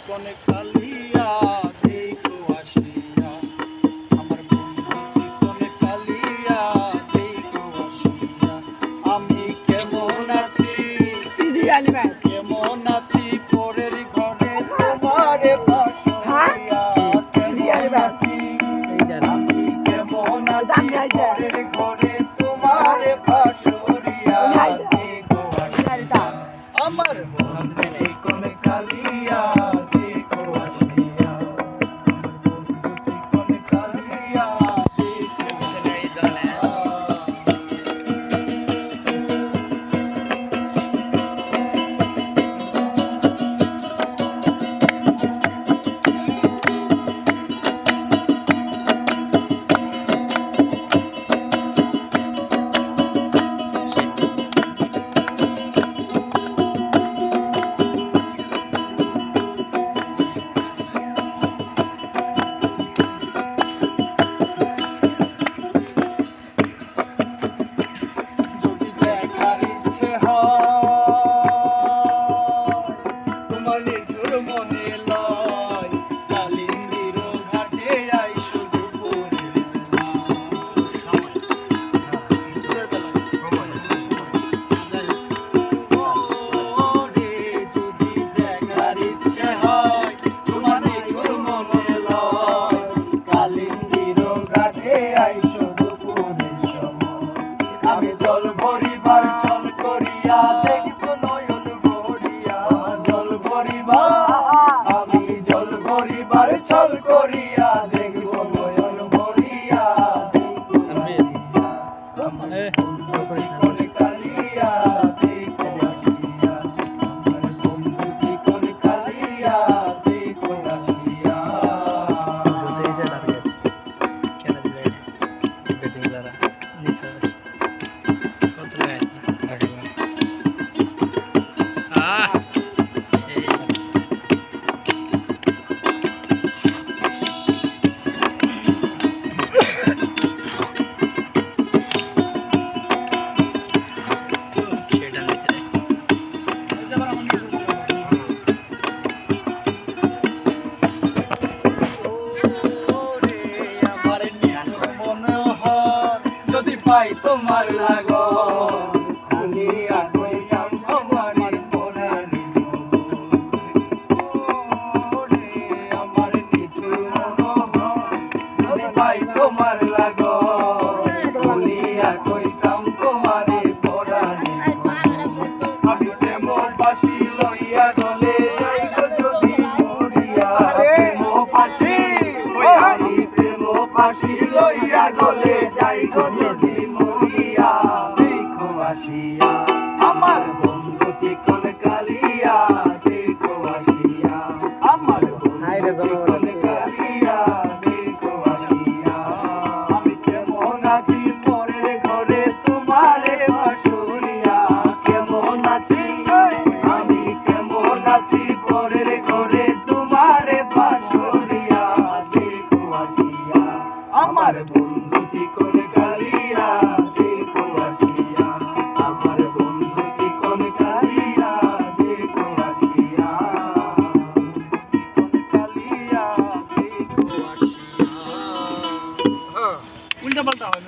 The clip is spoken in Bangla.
চিকন কালিয়া দেখো আসিয়া, আমার বন্ধু চিকন কালিয়া দেখো আসিয়া। আমি কেমন আছি কেমন আছি পরের ঘরে তোমারে বাসরিয়া, কেমন আছি আমি কেমন আছি পরের ঘরে তোমারে বাসরিয়া দেখো আসিয়া, আমার বন্ধু চিকন কালিয়া দেখো আসিয়া, বন্ধু চিকন কালিয়া দেখো আসিয়া। যদি দেখার ইচ্ছে হয় তোমার নিঠুর মনে লয়, কালিন্দির ঘাটে আইসো দুপুরের ওরে, যদি দেখার ইচ্ছে হয় তোমার নিঠুর মনে লয়, কালিন্দির ঘাটে আইসো দুপুরের সময়। আমি জল ভরিবার চল করিয়া দেখবো নয়ন ভরিয়া, জল ভরিবার আমি জল ভরিবার চল করিয়া দেখবো নয়ন ভরিয়া, আমার বন্ধু চিকন কালিয়া দেখো আসিয়া, আমার বন্ধু চিকন কালিয়া দেখো আসিয়া। ওরে, আমার নিঠুর মনোহর যদি পাই তোমার লাগন, আমি কইতাম তোমার পরাণে। ওরে, আমার নিঠুর মনোহর যদি পাই তোমার লাগন, আমি কইতাম তোমার পরাণে। আমি প্রেম ফাঁসি লইয়া গলে যাইব যদি মরিয়া, প্রেম ফাঁসি আমি প্রেম ফাঁসি লইয়া গলে যাইব যদি মরিয়া দেখো আসিয়া, আমার বন্ধু চিকন কালিয়া দেখো আসিয়া, আমার বন্ধু চিকন কালিয়া দেখো আসিয়া। আমি কেমন আছি পরের ঘরে তোমারে বাসরিয়া, কেমন আছি